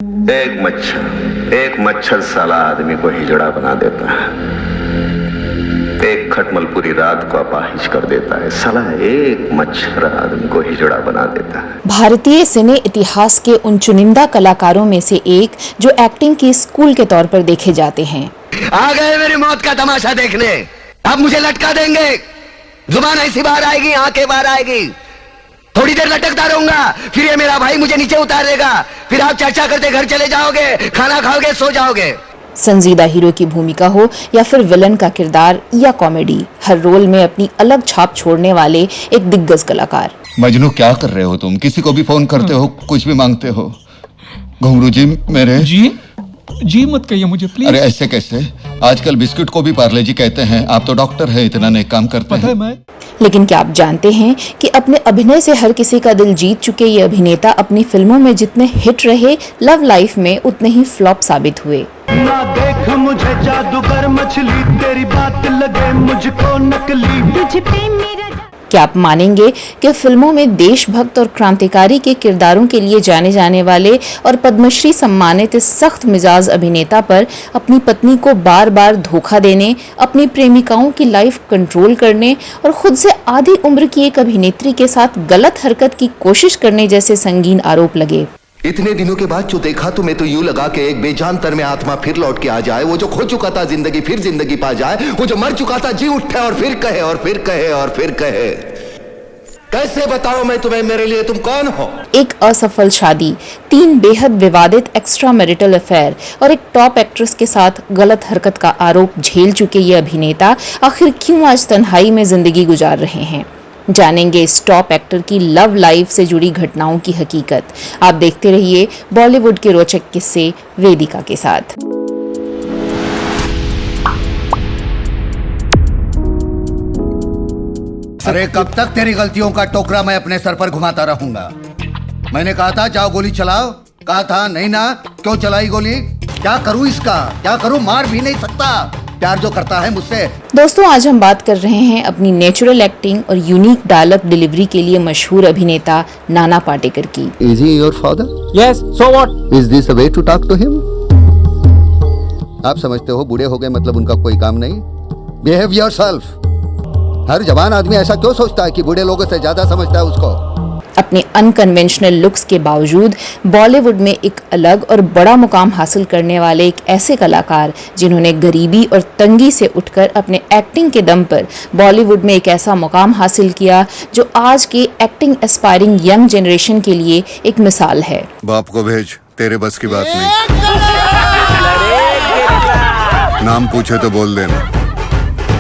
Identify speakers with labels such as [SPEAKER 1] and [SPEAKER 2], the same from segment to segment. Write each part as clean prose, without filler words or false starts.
[SPEAKER 1] एक मच्छर साला आदमी को हिजड़ा बना देता है। एक खटमल पूरी रात को अपाहिज कर देता है। साला एक मच्छर आदमी को हिजड़ा बना देता है।
[SPEAKER 2] भारतीय सिने इतिहास के उन चुनिंदा कलाकारों में से एक जो एक्टिंग की स्कूल के तौर पर देखे जाते हैं।
[SPEAKER 3] आ गए मेरी मौत का तमाशा देखने। अब मुझे लटका देंगे। जुबान ऐसी बाहर आएगी, आंखें बाहर आएगी। थोड़ी देर लटकता रहूंगा, फिर ये मेरा भाई मुझे नीचे उतार देगा। फिर आप चर्चा करते घर चले जाओगे, खाना खाओगे, सो जाओगे।
[SPEAKER 2] संजीदा हीरो की भूमिका हो या फिर विलन का किरदार या कॉमेडी, हर रोल में अपनी अलग छाप छोड़ने वाले एक दिग्गज कलाकार।
[SPEAKER 4] मजनू, क्या कर रहे हो तुम? किसी को भी फोन करते हो, कुछ भी मांगते हो। घुंगरू जी मेरे
[SPEAKER 5] जी मत कहिए मुझे प्लीज।
[SPEAKER 4] अरे ऐसे कैसे? आजकल बिस्कुट को भी पार्ले जी कहते हैं। आप तो डॉक्टर है, इतना नेक काम करते
[SPEAKER 5] पता
[SPEAKER 4] हैं।
[SPEAKER 5] है मैं।
[SPEAKER 2] लेकिन क्या आप जानते हैं कि अपने अभिनय से हर किसी का दिल जीत चुके ये अभिनेता अपनी फिल्मों में जितने हिट रहे, लव लाइफ में उतने ही फ्लॉप साबित हुए।
[SPEAKER 6] ना देख मुझे जादूगर मछली, तेरी बात लगे मुझको नकली। तुझ पे मेरा
[SPEAKER 2] क्या आप मानेंगे कि फिल्मों में देशभक्त और क्रांतिकारी के किरदारों के लिए जाने जाने वाले और पद्मश्री सम्मानित इस सख्त मिजाज अभिनेता पर अपनी पत्नी को बार बार धोखा देने, अपनी प्रेमिकाओं की लाइफ कंट्रोल करने और खुद से आधी उम्र की एक अभिनेत्री के साथ गलत हरकत की कोशिश करने जैसे संगीन आरोप लगे।
[SPEAKER 3] इतने दिनों के बाद जो देखा तो मैं तो यूं लगा के एक बेजान तर में आत्मा फिर लौट के आ जाए। वो जो खो चुका था जिंदगी फिर जिंदगी पा जाए। वो जो मर चुका था जी उठे और फिर कहे और फिर कहे और फिर कहे। कैसे बताओ मैं तुम्हें, मेरे लिए तुम कौन हो?
[SPEAKER 2] एक असफल शादी, 3 बेहद विवादित एक्स्ट्रा मैरिटल अफेयर और एक टॉप एक्ट्रेस के साथ गलत हरकत का आरोप झेल चुके ये अभिनेता आखिर क्यों आज तन्हाई में जिंदगी गुजार रहे हैं? जानेंगे इस टॉप एक्टर की लव लाइफ से जुड़ी घटनाओं की हकीकत। आप देखते रहिए बॉलीवुड के रोचक किस्से वेदिका के साथ।
[SPEAKER 4] अरे कब तक तेरी गलतियों का टोकरा मैं अपने सर पर घुमाता रहूंगा? मैंने कहा था जाओ गोली चलाओ, कहा था नहीं ना, क्यों चलाई गोली? क्या करूं इसका, क्या करूं? मार भी नहीं सकता। प्यार जो करता है मुझसे।
[SPEAKER 2] दोस्तों, आज हम बात कर रहे हैं अपनी नेचुरल एक्टिंग और यूनिक डायलॉग डिलीवरी के लिए मशहूर अभिनेता नाना पाटेकर की।
[SPEAKER 7] Is he your father?
[SPEAKER 5] Yes, so what?
[SPEAKER 7] Is this a way to talk to him? आप समझते हो बूढ़े हो गए मतलब उनका कोई काम नहीं? Behave yourself. हर जवान आदमी ऐसा क्यों सोचता है कि बूढ़े लोगों से ज्यादा समझता है उसको?
[SPEAKER 2] अपने अनकन्वेंशनल लुक्स के बावजूद बॉलीवुड में एक अलग और बड़ा मुकाम हासिल करने वाले एक ऐसे कलाकार जिन्होंने गरीबी और तंगी से उठकर अपने एक्टिंग के दम पर बॉलीवुड में एक ऐसा मुकाम हासिल किया जो आज के एक्टिंग एस्पायरिंग यंग जनरेशन के लिए एक मिसाल है।
[SPEAKER 4] बाप को भेज, तेरे बस की बात नहीं। नाम पूछे तो बोल देना,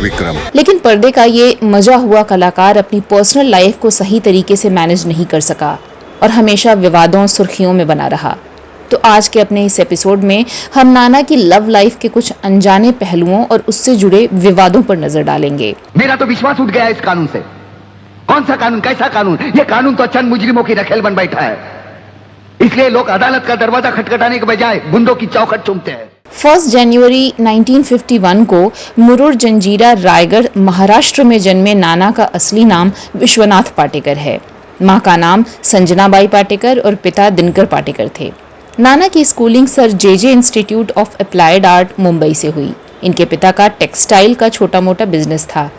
[SPEAKER 4] विक्रम।
[SPEAKER 2] लेकिन पर्दे का ये मजा हुआ कलाकार अपनी पर्सनल लाइफ को सही तरीके से मैनेज नहीं कर सका और हमेशा विवादों सुर्खियों में बना रहा। तो आज के अपने इस एपिसोड में हम नाना की लव लाइफ के कुछ अनजाने पहलुओं और उससे जुड़े विवादों पर नजर डालेंगे।
[SPEAKER 3] मेरा तो विश्वास उठ गया इस कानून से। कौन सा कानून, कैसा कानून? ये कानून तो चंद मुजरिमों की रखेल बन बैठा है। इसलिए लोग अदालत का दरवाजा खटखटाने के बजाय गुंडों की चौखट चूमते हैं।
[SPEAKER 2] 1 जनवरी 1951 को मुरुड जंजीरा रायगढ़ महाराष्ट्र में जन्मे नाना का असली नाम विश्वनाथ पाटेकर है। मां का नाम संजनाबाई पाटेकर और पिता दिनकर पाटेकर थे। नाना की schooling sir J institute of applied art Mumbai से हुई। इनके पिता का टेक्सटाइल का छोटा मोटा बिजनेस था।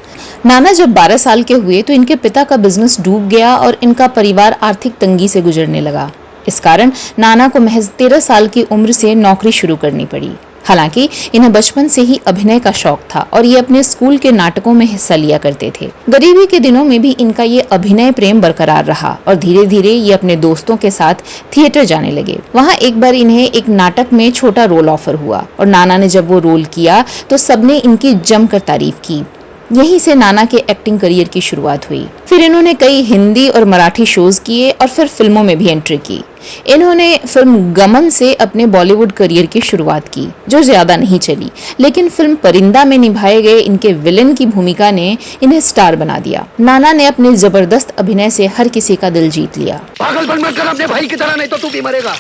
[SPEAKER 2] नाना जब 12 साल के हुए तो इनके पिता का बिजनेस डूब गया और इनका परिवार आर्थिक तंगी से गुजरने लगा। इस कारण नाना को महज 13 साल की उम्र से नौकरी शुरू करनी पड़ी। हालांकि इन्हें बचपन से ही अभिनय का शौक था और ये अपने स्कूल के नाटकों में हिस्सा लिया करते थे। गरीबी के दिनों में भी इनका ये अभिनय प्रेम बरकरार रहा और धीरे धीरे ये अपने दोस्तों के साथ थिएटर जाने लगे। वहाँ एक बार इन्हें एक नाटक में छोटा रोल ऑफर हुआ और नाना ने जब वो रोल किया तो सबने इनकी जमकर तारीफ की। यहीं से नाना के एक्टिंग करियर की शुरुआत हुई। फिर इन्होंने कई हिंदी और मराठी शोज किए और फिर फिल्मों में भी एंट्री की। इन्होंने फिल्म गमन से अपने बॉलीवुड करियर की शुरुआत की, जो ज्यादा नहीं चली, लेकिन फिल्म परिंदा में निभाए गए इनके विलेन की भूमिका ने इन्हें स्टार बना दिया। नाना ने अपने जबरदस्त अभिनय से हर किसी का दिल जीत लिया।
[SPEAKER 3] पागलपन मत कर अपने भाई की तरह, नहीं तो तू भी मरेगा।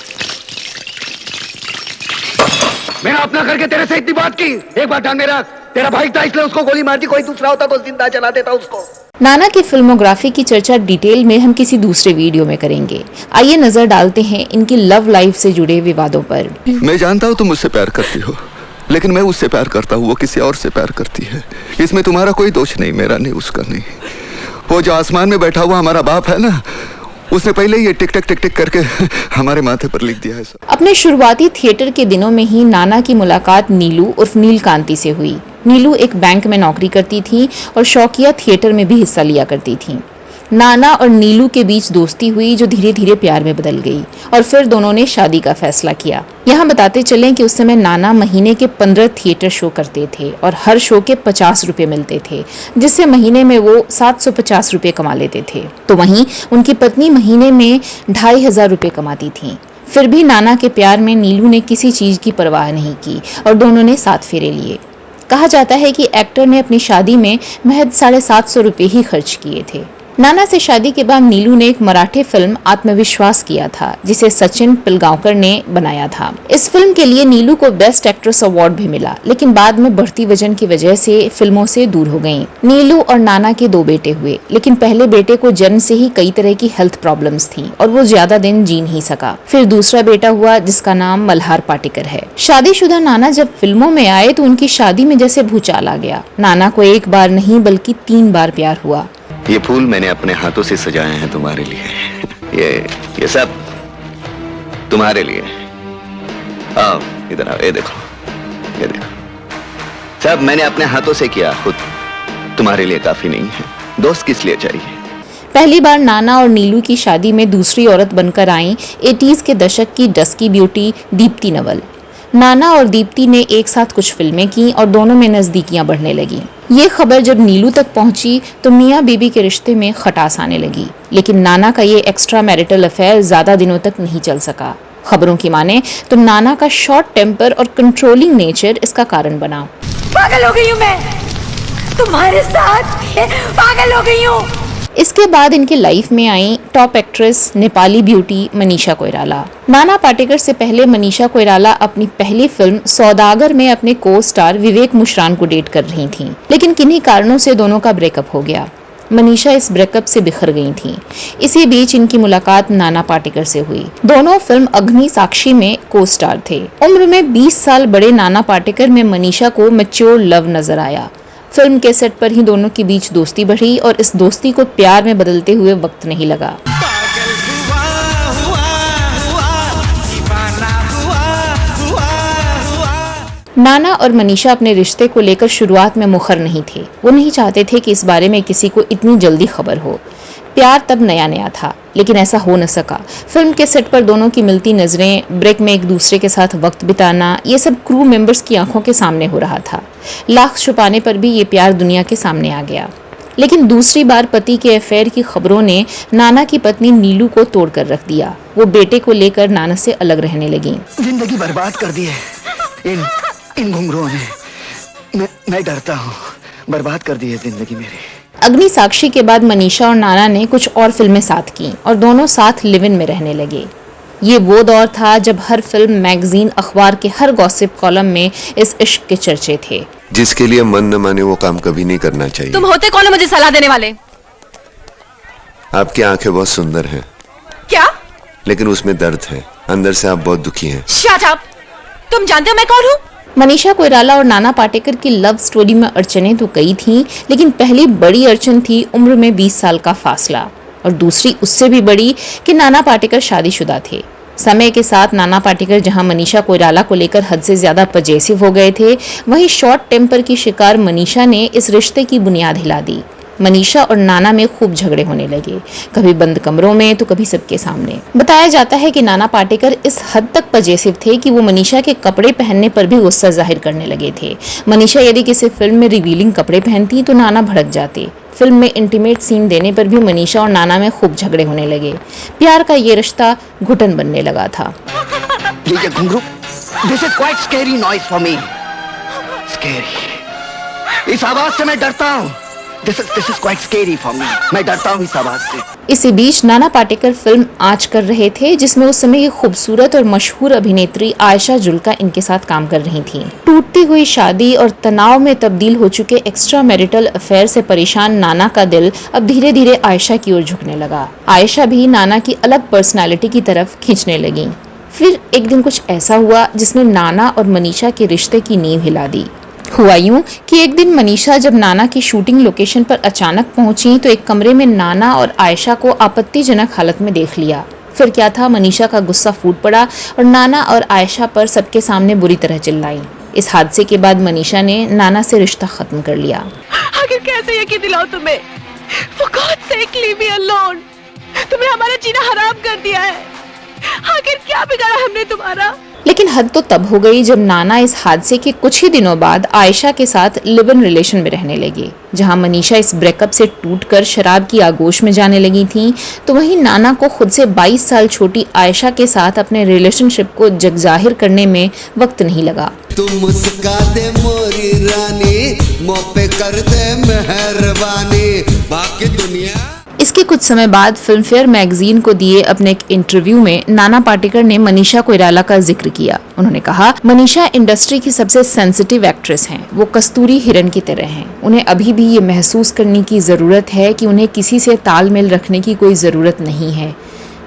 [SPEAKER 3] मैंने अपना करके तेरे से इतनी बात की, एक बात ध्यान में रख। तेरा भाई था इसलिए उसको गोली मार दी, कोई दूसरा होता तो जिंदा जला देता उसको।
[SPEAKER 2] नाना की फिल्मोग्राफी की चर्चा डिटेल में हम किसी दूसरे वीडियो में करेंगे। आइए नजर डालते हैं इनकी लव लाइफ से जुड़े विवादों पर।
[SPEAKER 1] मैं जानता हूँ तुम मुझसे प्यार करती हो, लेकिन मैं उससे प्यार करता हूँ, वो किसी और से प्यार करती है। इसमें तुम्हारा कोई दोष नहीं, मेरा नहीं, उसका नहीं। वो जो आसमान में बैठा हुआ हमारा बाप है ना, उसने पहले ही ये टिक टिक टिक टिक करके हमारे माथे पर लिख दिया है सब।
[SPEAKER 2] अपने शुरुआती थिएटर के दिनों में ही नाना की मुलाकात नीलू उर्फ नीलकांति से हुई। नीलू एक बैंक में नौकरी करती थी और शौकिया थिएटर में भी हिस्सा लिया करती थी। नाना और नीलू के बीच दोस्ती हुई जो धीरे धीरे प्यार में बदल गई और फिर दोनों ने शादी का फैसला किया। यहाँ बताते चलें कि उस समय नाना महीने के 15 थिएटर शो करते थे और हर शो के 50 रुपए मिलते थे, जिससे महीने में वो 750 रुपए कमा लेते थे। तो वहीं उनकी पत्नी महीने में 2500 रुपए कमाती थी। फिर भी नाना के प्यार में नीलू ने किसी चीज की परवाह नहीं की और दोनों ने 7 फेरे लिए। कहा जाता है कि एक्टर ने अपनी शादी में महज 750 रुपए ही खर्च किए थे। नाना से शादी के बाद नीलू ने एक मराठी फिल्म आत्मविश्वास किया था, जिसे सचिन पिलगांवकर ने बनाया था। इस फिल्म के लिए नीलू को बेस्ट एक्ट्रेस अवार्ड भी मिला, लेकिन बाद में बढ़ती वजन की वजह से फिल्मों से दूर हो गईं। नीलू और नाना के 2 बेटे हुए, लेकिन पहले बेटे को जन्म से ही कई तरह की हेल्थ प्रॉब्लम्स थी और वो ज्यादा दिन जी नहीं सका। फिर दूसरा बेटा हुआ जिसका नाम मल्हार पाटेकर है। शादीशुदा नाना जब फिल्मों में आए तो उनकी शादी में जैसे भूचाल आ गया। नाना को एक बार नहीं बल्कि 3 बार प्यार हुआ।
[SPEAKER 1] ये फूल मैंने अपने हाथों से सजाए हैं तुम्हारे लिए। ये सब तुम्हारे लिए। आओ इधर आओ, ये देखो, ये देखो। सब मैंने अपने हाथों से किया खुद। तुम्हारे लिए काफी नहीं है, दोस्त किस लिए चाहिए।
[SPEAKER 2] पहली बार नाना और नीलू की शादी में दूसरी औरत बनकर आईं 80s के दशक की डस्की ब्यूटी दीप्ति नवल। नाना और दीप्ति ने एक साथ कुछ फिल्में की और दोनों में नजदीकियां बढ़ने लगी। ये खबर जब नीलू तक पहुंची तो मियां बीबी के रिश्ते में खटास आने लगी, लेकिन नाना का ये एक्स्ट्रा मैरिटल अफेयर ज्यादा दिनों तक नहीं चल सका। खबरों की माने तो नाना का शॉर्ट टेम्पर और कंट्रोलिंग नेचर इसका कारण बना।
[SPEAKER 8] पागल हो गई हूँ मैं तुम्हारे साथ, पागल हो गई हूँ।
[SPEAKER 2] इसके बाद इनकी लाइफ में आई top actress Nepali beauty Manisha Koirala. Nana Patekar से पहले मनीषा कोइराला अपनी पहली फिल्म सौदागर में अपने को स्टार विवेक मुश्रान को डेट कर रही थीं, लेकिन किन्हीं कारणों से दोनों का ब्रेकअप हो गया। मनीषा इस ब्रेकअप से बिखर गई थीं। इसी बीच इनकी मुलाकात नाना पाटेकर से हुई। दोनों फिल्म अग्नि साक्षी में को स्टार थे। उम्र में 20 साल बड़े नाना पाटेकर में मनीषा को मैच्योर लव नजर आया। फिल्म के सेट पर ही दोनों के बीच दोस्ती बढ़ी और इस दोस्ती को प्यार में बदलते हुए वक्त नहीं लगा। नाना और मनीषा अपने रिश्ते को लेकर शुरुआत में मुखर नहीं थे। वो नहीं चाहते थे कि इस बारे में किसी को इतनी जल्दी खबर हो। प्यार तब नया नया था, लेकिन ऐसा हो न सका। फिल्म के सेट पर दोनों की मिलती नजरें, ब्रेक में एक दूसरे के साथ वक्त बिताना, ये सब क्रू मेंबर्स की आंखों के सामने हो रहा था। लाख छुपाने पर भी ये प्यार दुनिया के सामने आ गया। लेकिन दूसरी बार पति के अफेयर की खबरों ने नाना की पत्नी नीलू को तोड़ कर रख दिया। वो बेटे को लेकर नाना से अलग रहने लगी।
[SPEAKER 3] जिंदगी बर्बाद कर दी है इन घुंघरुओं ने। मैं डरता हूँ, बर्बाद कर दी है जिंदगी मेरी।
[SPEAKER 2] अग्नि साक्षी के बाद मनीषा और नाना ने कुछ और फिल्में साथ की और दोनों साथ लिव इन में रहने लगे। ये वो दौर था जब हर फिल्म, मैगजीन, अखबार के हर गॉसिप कॉलम में इस इश्क के चर्चे थे।
[SPEAKER 9] जिसके लिए मन न माने वो काम कभी नहीं करना चाहिए।
[SPEAKER 8] तुम होते कौन हो मुझे सलाह देने वाले?
[SPEAKER 9] आपकी आंखें बहुत सुंदर हैं।
[SPEAKER 8] क्या?
[SPEAKER 9] लेकिन उसमें दर्द है। अंदर से आप बहुत दुखी हैं।
[SPEAKER 8] Shut up! तुम जानते हो मैं कौन हूँ?
[SPEAKER 2] मनीषा कोइराला और नाना पाटेकर की लव स्टोरी में अड़चनें तो कई थीं, लेकिन पहली बड़ी अड़चन थी उम्र में 20 साल का फासला, और दूसरी उससे भी बड़ी कि नाना पाटेकर शादीशुदा थे। समय के साथ नाना पाटेकर जहां मनीषा कोइराला को लेकर हद से ज्यादा पजेसिव हो गए थे, वहीं शॉर्ट टेम्पर की शिकार मनीषा ने इस रिश्ते की बुनियाद हिला दी। मनीषा और नाना में खूब झगड़े होने लगे, कभी बंद कमरों में तो कभी सबके सामने। बताया जाता है कि नाना पाटेकर इस हद तक पजेसिव थे कि वो मनीषा के कपड़े पहनने पर भी गुस्सा जाहिर करने लगे थे। मनीषा यदि किसी फिल्म में रिवीलिंग कपड़े पहनती तो नाना भड़क जाते। फिल्म में इंटीमेट सीन देने पर भी मनीषा और नाना में खूब झगड़े होने लगे। प्यार का ये रिश्ता घुटन बनने लगा था।
[SPEAKER 3] ये घुंघरू, this is quite scary noise for me. Scary. इस आवाज से मैं डरता हूँ। This is quite scary for me. मैं डरता हूँ इस आवाज से।
[SPEAKER 2] इसी बीच नाना पाटेकर फिल्म आँच कर रहे थे, जिसमें उस समय की खूबसूरत और मशहूर अभिनेत्री आयशा जुल्का इनके साथ काम कर रही थीं। टूटती हुई शादी और तनाव में तब्दील हो चुके एक्स्ट्रा मैरिटल अफेयर से परेशान नाना का दिल अब धीरे धीरे आयशा की ओर झुकने लगा। आयशा भी नाना की अलग पर्सनालिटी की तरफ खींचने लगी। फिर एक दिन कुछ ऐसा हुआ जिसने नाना और मनीषा के रिश्ते की नींव हिला दी। हुआ यूं कि एक दिन मनीषा जब नाना की शूटिंग लोकेशन पर अचानक पहुंची तो एक कमरे में नाना और आयशा को आपत्तिजनक हालत में देख लिया। फिर क्या था, मनीषा का गुस्सा फूट पड़ा और नाना और आयशा पर सबके सामने बुरी तरह चिल्लाई। इस हादसे के बाद मनीषा ने नाना से रिश्ता खत्म कर लिया।
[SPEAKER 8] आखिर कैसे यकीन दिलाऊं तुम्हें? For God's sake, leave me alone. तुमने हमारा जीना हराम कर दिया है। आखिर क्या बिगाड़ा हमने तुम्हारा?
[SPEAKER 2] लेकिन हद तो तब हो गई जब नाना इस हादसे के कुछ ही दिनों बाद आयशा के साथ लिव इन रिलेशन में रहने लगे। जहां मनीषा इस ब्रेकअप से टूटकर शराब की आगोश में जाने लगी थीं, तो वहीं नाना को खुद से 22 साल छोटी आयशा के साथ अपने रिलेशनशिप को जगजाहिर करने में वक्त नहीं लगा।
[SPEAKER 7] तुम मुस्का दे मोरी रानी, मुँह पे कर दे मेहरबानी, बाकी दुनिया।
[SPEAKER 2] इसके कुछ समय बाद फिल्मफेयर मैगजीन को दिए अपने एक इंटरव्यू में नाना पाटेकर ने मनीषा कोइराला का जिक्र किया। उन्होंने कहा, मनीषा इंडस्ट्री की सबसे सेंसिटिव एक्ट्रेस हैं। वो कस्तूरी हिरन की तरह हैं। उन्हें अभी भी ये महसूस करने की जरूरत है कि उन्हें किसी से तालमेल रखने की कोई जरूरत नहीं है।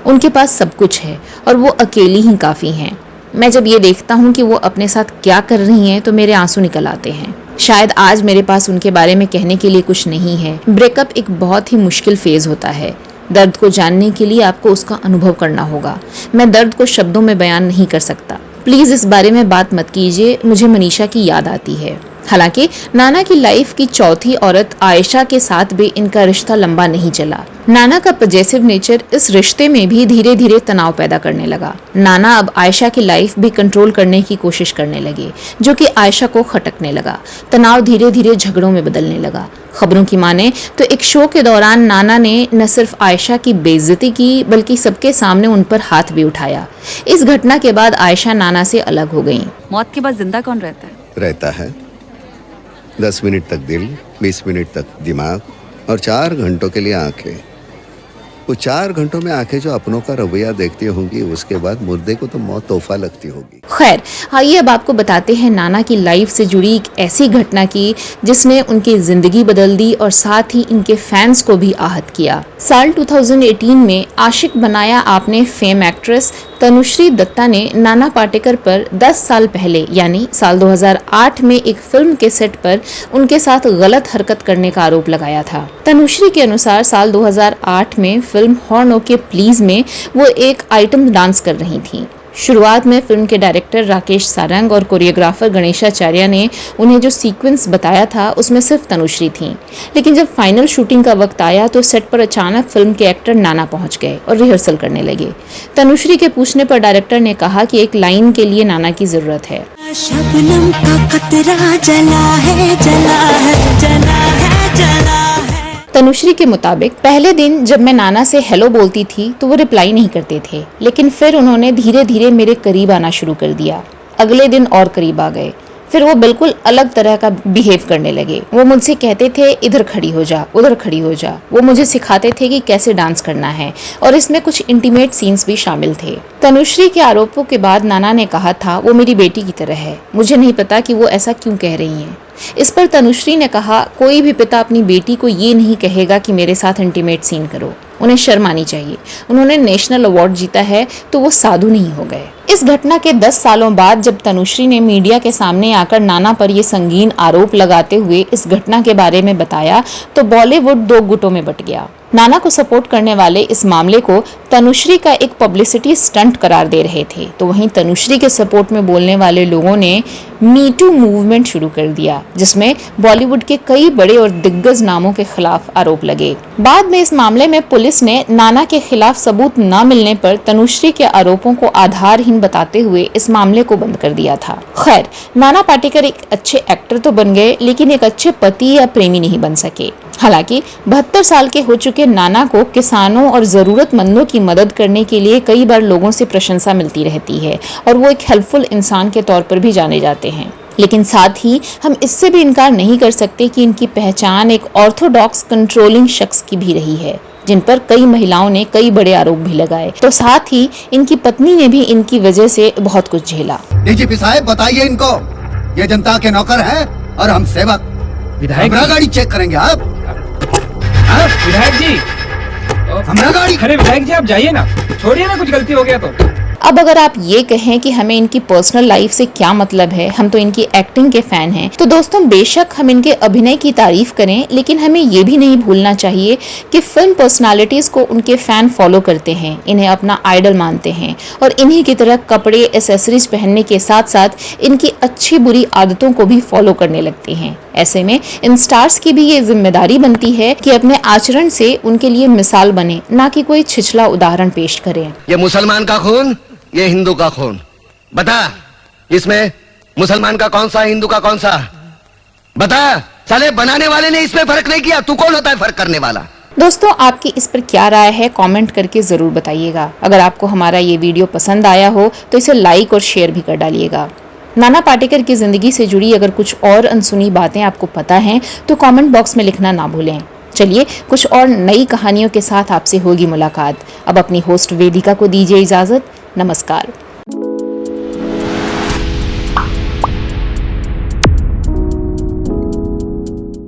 [SPEAKER 2] उनके पास सब कुछ है और वो अकेली ही काफी हैं। मैं जब ये देखता हूँ कि वो अपने साथ क्या कर रही हैं तो मेरे आंसू निकल आते हैं। शायद आज मेरे पास उनके बारे में कहने के लिए कुछ नहीं है। ब्रेकअप एक बहुत ही मुश्किल फेज होता है। दर्द को जानने के लिए आपको उसका अनुभव करना होगा। मैं दर्द को शब्दों में बयान नहीं कर सकता। प्लीज इस बारे में बात मत कीजिए, मुझे मनीषा की याद आती है। हालांकि नाना की लाइफ की चौथी औरत आयशा के साथ भी इनका रिश्ता लंबा नहीं चला। नाना का पॉजिटिव नेचर इस रिश्ते में भी धीरे धीरे तनाव पैदा करने लगा। नाना अब आयशा की लाइफ भी कंट्रोल करने की कोशिश करने लगे, जो कि आयशा को खटकने लगा। तनाव धीरे धीरे झगड़ों में बदलने लगा। खबरों की माने तो एक शो के दौरान नाना ने न सिर्फ आयशा की बेइज्जती की, बल्कि सबके सामने उन पर हाथ भी उठाया। इस घटना के बाद आयशा नाना से अलग हो गईं।
[SPEAKER 8] मौत के बाद जिंदा कौन रहता है?
[SPEAKER 7] रहता है 10 मिनट तक दिल, 20 मिनट तक दिमाग और 4 घंटों के लिए आंखें। वो 4 घंटों में आंखें जो अपनों का रवैया देखती होंगी, उसके बाद मुर्दे को तो मौत तोहफा लगती होगी।
[SPEAKER 2] खैर, आइए अब आपको बताते हैं नाना की लाइफ से जुड़ी एक ऐसी घटना की जिसने उनकी जिंदगी बदल दी और साथ ही इनके फैंस को भी आहत किया। साल 2018 में आशिक बनाया आपने फेम एक्ट्रेस तनुश्री दत्ता ने नाना पाटेकर पर 10 साल पहले यानी साल 2008 में एक फिल्म के सेट पर उनके साथ गलत हरकत करने का आरोप लगाया था। तनुश्री के अनुसार साल 2008 में फिल्म हॉर्न ओके प्लीज में वो एक आइटम डांस कर रही थी। शुरुआत में फिल्म के डायरेक्टर राकेश सारंग और कोरियोग्राफर गणेशाचार्य ने उन्हें जो सीक्वेंस बताया था उसमें सिर्फ तनुश्री थी। लेकिन जब फाइनल शूटिंग का वक्त आया तो सेट पर अचानक फिल्म के एक्टर नाना पहुंच गए और रिहर्सल करने लगे। तनुश्री के पूछने पर डायरेक्टर ने कहा कि एक लाइन के लिए नाना की जरूरत है।
[SPEAKER 8] शबनम का कतरा जला है, जला है, जला है, जला है।
[SPEAKER 2] तनुश्री के मुताबिक पहले दिन जब मैं नाना से हेलो बोलती थी तो वो रिप्लाई नहीं करते थे, लेकिन फिर उन्होंने धीरे धीरे मेरे करीब आना शुरू कर दिया। अगले दिन और करीब आ गए। फिर वो बिल्कुल अलग तरह का बिहेव करने लगे। वो मुझसे कहते थे इधर खड़ी हो जा, उधर खड़ी हो जा। वो मुझे सिखाते थे कि कैसे डांस करना है और इसमें कुछ इंटीमेट सीन्स भी शामिल थे। तनुश्री के आरोपों के बाद नाना ने कहा था वो मेरी बेटी की तरह है। मुझे नहीं पता कि वो ऐसा क्यों कह रही हैं। इस पर तनुश्री ने कहा, कोई भी पिता अपनी बेटी को ये नहीं कहेगा कि मेरे साथ इंटीमेट सीन करो। उन्हें शर्म आनी चाहिए। उन्होंने नेशनल अवार्ड जीता है तो वो साधु नहीं हो गए। इस घटना के 10 सालों बाद जब तनुश्री ने मीडिया के सामने आकर नाना पर ये संगीन आरोप लगाते हुए इस घटना के बारे में बताया तो बॉलीवुड 2 गुटों में बट गया। नाना को सपोर्ट करने वाले इस मामले को तनुश्री का एक पब्लिसिटी स्टंट करार दे रहे थे, तो वहीं तनुश्री के सपोर्ट में बोलने वाले लोगों ने मी टू मूवमेंट शुरू कर दिया, जिसमें बॉलीवुड के कई बड़े और दिग्गज नामों के खिलाफ आरोप लगे। बाद में इस मामले में पुलिस ने नाना के खिलाफ सबूत न मिलने पर तनुश्री के आरोपों को आधारहीन बताते हुए इस मामले को बंद कर दिया था। खैर, नाना पाटेकर एक अच्छे एक्टर तो बन गए, लेकिन एक अच्छे पति या प्रेमी नहीं बन सके। हालांकि 72 साल के हो चुके नाना को किसानों और जरूरतमंदों की मदद करने के लिए कई बार लोगों से प्रशंसा मिलती रहती है और वो एक हेल्पफुल इंसान के तौर पर भी जाने जाते हैं। लेकिन साथ ही हम इससे भी इनकार नहीं कर सकते कि इनकी पहचान एक ऑर्थोडॉक्स कंट्रोलिंग शख्स की भी रही है, जिन पर कई महिलाओं ने कई बड़े आरोप भी लगाए। तो साथ ही इनकी पत्नी ने भी इनकी वजह से बहुत कुछ झेला।
[SPEAKER 4] डीजीपी साहब बताइए इनको, ये जनता के नौकर हैं और हम सेवक।
[SPEAKER 5] विधायक
[SPEAKER 4] हमारा
[SPEAKER 5] जी।
[SPEAKER 4] गाड़ी चेक करेंगे आप?
[SPEAKER 5] विधायक जी,
[SPEAKER 4] हमारा गाड़ी।
[SPEAKER 5] अरे विधायक जी आप जाइए ना, छोड़िए ना, कुछ गलती हो गया तो।
[SPEAKER 2] अब अगर आप ये कहें कि हमें इनकी पर्सनल लाइफ से क्या मतलब है, हम तो इनकी एक्टिंग के फैन हैं, तो दोस्तों बेशक हम इनके अभिनय की तारीफ करें, लेकिन हमें ये भी नहीं भूलना चाहिए कि फिल्म पर्सनालिटीज को उनके फैन फॉलो करते हैं, इन्हें अपना आइडल मानते हैं और इन्हीं की तरह कपड़े एसेसरीज पहनने के साथ साथ इनकी अच्छी बुरी आदतों को भी फॉलो करने लगते हैं। ऐसे में इन स्टार्स की भी ये जिम्मेदारी बनती है कि अपने आचरण से उनके लिए मिसाल बने, ना कि कोई छिछला उदाहरण पेश करें।
[SPEAKER 3] ये मुसलमान का खून, ये हिंदू का खून, बता इसमें मुसलमान का कौन सा, हिंदू का कौन सा, बता। साले बनाने वाले ने इसमें फर्क नहीं किया, तू कौन होता है फर्क करने वाला?
[SPEAKER 2] दोस्तों आपकी इस पर क्या राय है, कमेंट करके जरूर बताइएगा। अगर आपको हमारा ये वीडियो पसंद आया हो तो इसे लाइक और शेयर भी कर डालिएगा। नाना पाटेकर की जिंदगी से जुड़ी अगर कुछ और अनसुनी बातें आपको पता हैं तो कमेंट बॉक्स में लिखना ना भूलें। चलिए कुछ और नई कहानियों के साथ आपसे होगी मुलाकात। अब अपनी होस्ट वेदिका को दीजिए इजाजत। नमस्कार।